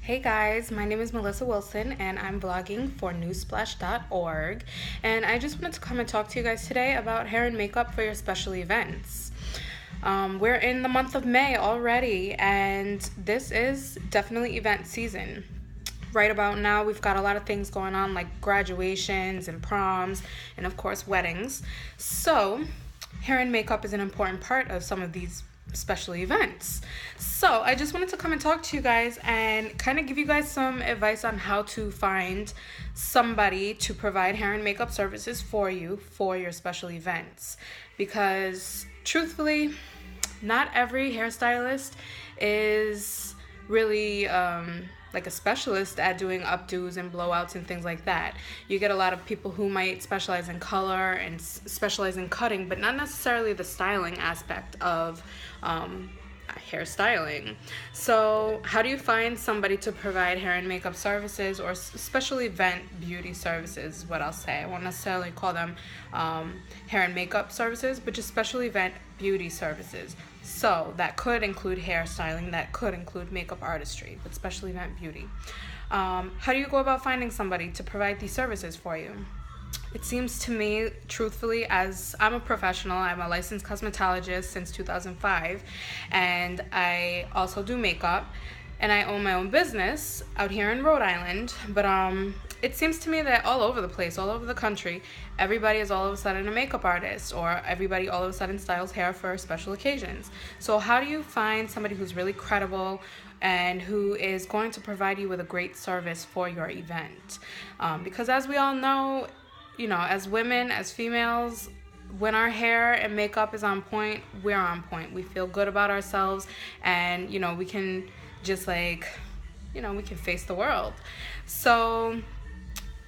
Hey guys, my name is Melissa Wilson and I'm vlogging for NuSplash.org, and I just wanted to come and talk to you guys today about hair and makeup for your special events. We're in the month of May already, and this is definitely event season. Right about now, we've got a lot of things going on like graduations and proms and of course weddings. So hair and makeup is an important part of some of these special events. So I just wanted to come and talk to you guys and kind of give you guys some advice on how to find somebody to provide hair and makeup services for you for your special events. Because truthfully, not every hairstylist is really like a specialist at doing updos and blowouts and things like that. You get a lot of people who might specialize in color and specialize in cutting, but not necessarily the styling aspect of hairstyling. So how do you find somebody to provide hair and makeup services or special event beauty services, what I'll say. I won't necessarily call them hair and makeup services, but just special event beauty services. So that could include hairstyling, that could include makeup artistry, but special event beauty. How do you go about finding somebody to provide these services for you? It seems to me, truthfully, as I'm a professional, I'm a licensed cosmetologist since 2005, and I also do makeup, and I own my own business out here in Rhode Island, but it seems to me that all over the place, all over the country, everybody is all of a sudden a makeup artist, or everybody all of a sudden styles hair for special occasions. So how do you find somebody who's really credible and who is going to provide you with a great service for your event? Because as we all know, you know, as women, as females, when our hair and makeup is on point, we're on point. We feel good about ourselves, and, you know, we can just we can face the world. So,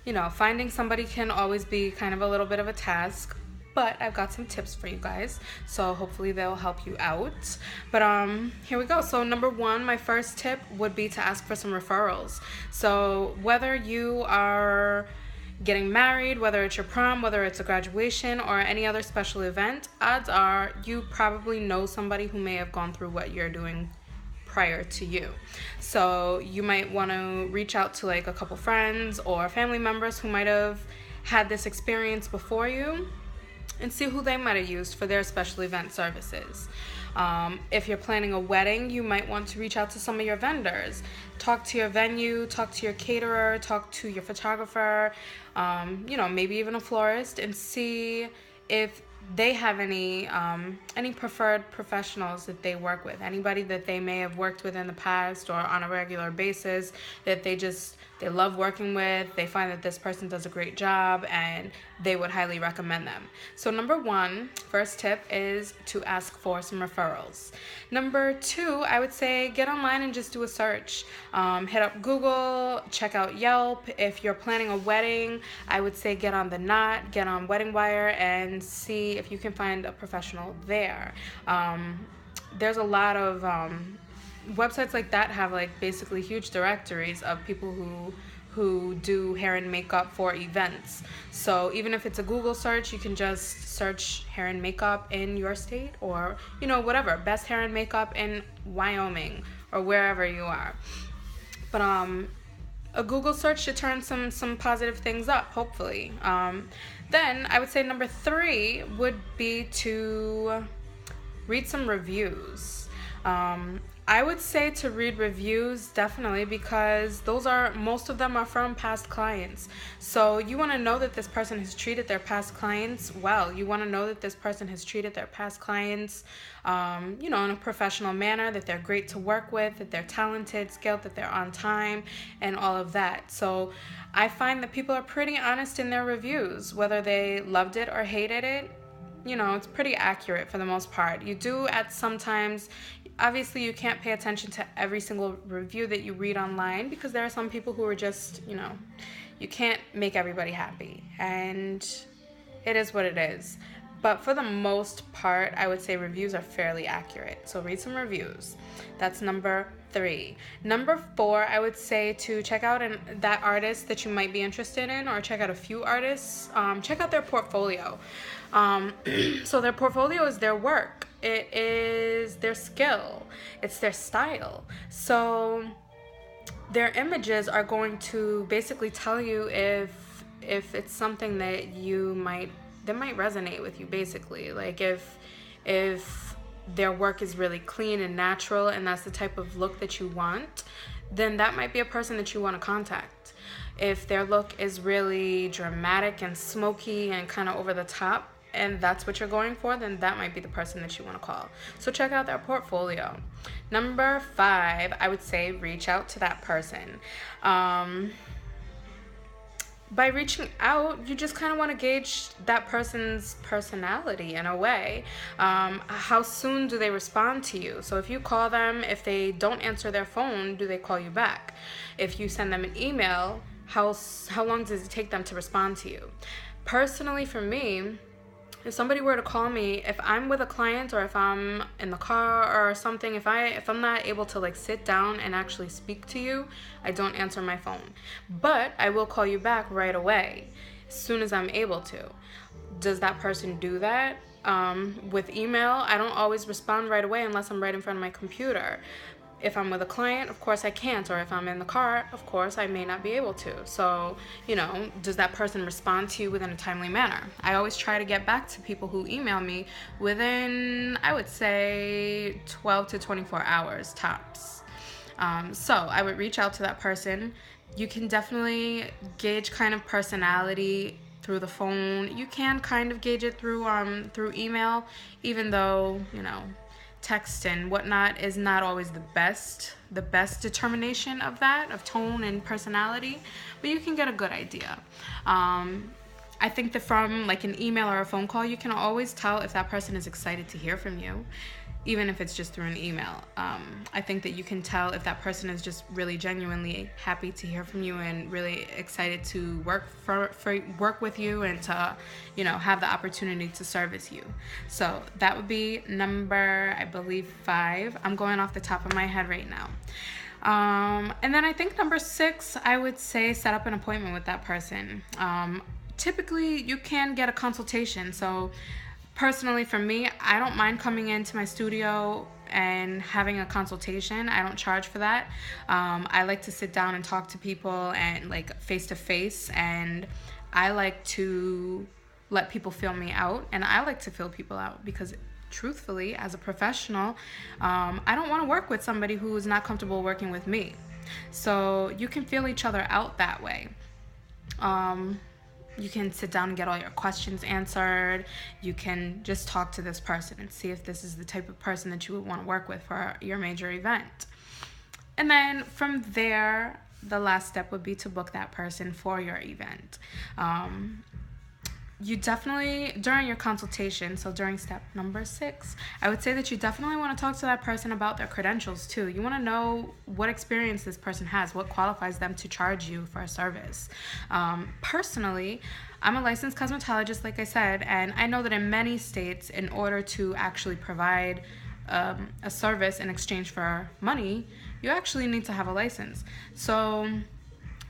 you know, finding somebody can always be kind of a little bit of a task, but I've got some tips for you guys, so hopefully they'll help you out. But here we go. So number one, my first tip would be to ask for some referrals. So whether you are getting married, whether it's your prom, whether it's a graduation or any other special event, odds are you probably know somebody who may have gone through what you're doing prior to you. So you might want to reach out to like a couple friends or family members who might have had this experience before you and see who they might have used for their special event services. If you're planning a wedding, you might want to reach out to some of your vendors. Talk to your venue, talk to your caterer, talk to your photographer, maybe even a florist, and see if they have any preferred professionals that they work with. Anybody that they may have worked with in the past or on a regular basis that they love working with. They find that this person does a great job and they would highly recommend them. So number one, first tip is to ask for some referrals. Number two, I would say get online and just do a search. Hit up Google, check out Yelp. If you're planning a wedding, I would say get on The Knot, get on Wedding Wire, and see if you can find a professional there. There's a lot of websites like that have like basically huge directories of people who do hair and makeup for events. So even if it's a Google search, you can just search hair and makeup in your state, or whatever, best hair and makeup in Wyoming or wherever you are. But a Google search should turn some positive things up, hopefully. Then I would say number three would be to read some reviews. I would say to read reviews, definitely, because most of them are from past clients. So you want to know that this person has treated their past clients well. You want to know that this person has treated their past clients, in a professional manner, that they're great to work with, that they're talented, skilled, that they're on time, and all of that. So I find that people are pretty honest in their reviews, whether they loved it or hated it. It's pretty accurate for the most part. You do at sometimes, obviously you can't pay attention to every single review that you read online, because there are some people who are just, you can't make everybody happy, and it is what it is. But for the most part, I would say reviews are fairly accurate. So read some reviews. That's number three. Number four, I would say to check out that artist that you might be interested in, or check out a few artists. Check out their portfolio. So their portfolio is their work. It is their skill. It's their style. So their images are going to basically tell you if it's something that might resonate with you, basically. Like if their work is really clean and natural and that's the type of look that you want, then that might be a person that you want to contact. If their look is really dramatic and smoky and kind of over the top, and that's what you're going for, then that might be the person that you want to call. So check out their portfolio. Number 5, I would say reach out to that person. By reaching out, you just kind of want to gauge that person's personality in a way. How soon do they respond to you? So if you call them, if they don't answer their phone, do they call you back? If you send them an email, how long does it take them to respond to you? Personally, for me, if somebody were to call me, if I'm with a client or if I'm in the car or something, if I'm not able to like sit down and actually speak to you, I don't answer my phone. But I will call you back right away as soon as I'm able to. Does that person do that? With email, I don't always respond right away unless I'm right in front of my computer. If I'm with a client, of course I can't. Or if I'm in the car, of course I may not be able to. So, does that person respond to you within a timely manner? I always try to get back to people who email me within, I would say, 12 to 24 hours tops. So I would reach out to that person. You can definitely gauge kind of personality through the phone. You can kind of gauge it through email, even though, text and whatnot is not always the best determination of tone and personality, but you can get a good idea. I think that from like an email or a phone call, you can always tell if that person is excited to hear from you, even if it's just through an email. I think that you can tell if that person is just really genuinely happy to hear from you and really excited to work with you and to, have the opportunity to service you. So that would be number, I believe, 5. I'm going off the top of my head right now. And then I think number 6, I would say set up an appointment with that person. Typically, you can get a consultation. So personally, for me, I don't mind coming into my studio and having a consultation. I don't charge for that. I like to sit down and talk to people and like face to face, and I like to let people feel me out, and I like to feel people out because truthfully, as a professional, I don't want to work with somebody who is not comfortable working with me. So you can feel each other out that way. You can sit down and get all your questions answered. You can just talk to this person and see if this is the type of person that you would want to work with for your major event. And then from there, the last step would be to book that person for your event. You definitely, during your consultation, so during step number 6, I would say that you definitely want to talk to that person about their credentials too. You want to know what experience this person has, what qualifies them to charge you for a service. Personally, I'm a licensed cosmetologist, like I said, and I know that in many states, in order to actually provide a service in exchange for money, you actually need to have a license. So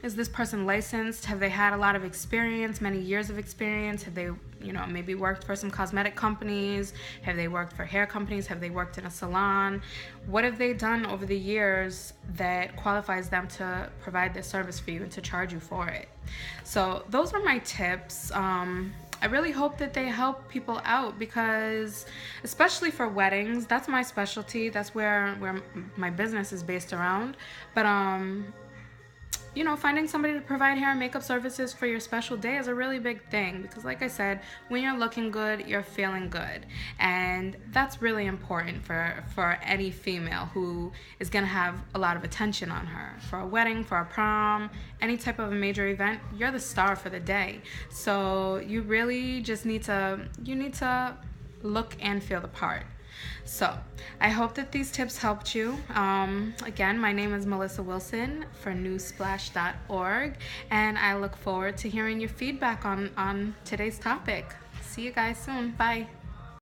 is this person licensed? Have they had a lot of experience, many years of experience? Have they, maybe worked for some cosmetic companies? Have they worked for hair companies? Have they worked in a salon? What have they done over the years that qualifies them to provide this service for you and to charge you for it? So those are my tips. I really hope that they help people out because, especially for weddings, that's my specialty. That's where my business is based around. But finding somebody to provide hair and makeup services for your special day is a really big thing because, like I said, when you're looking good, you're feeling good. And that's really important for any female who is going to have a lot of attention on her. For a wedding, for a prom, any type of a major event, you're the star for the day. So you really just need to look and feel the part. So I hope that these tips helped you. Again, my name is Melissa Wilson for NuSplash.org, and I look forward to hearing your feedback on today's topic. See you guys soon. Bye.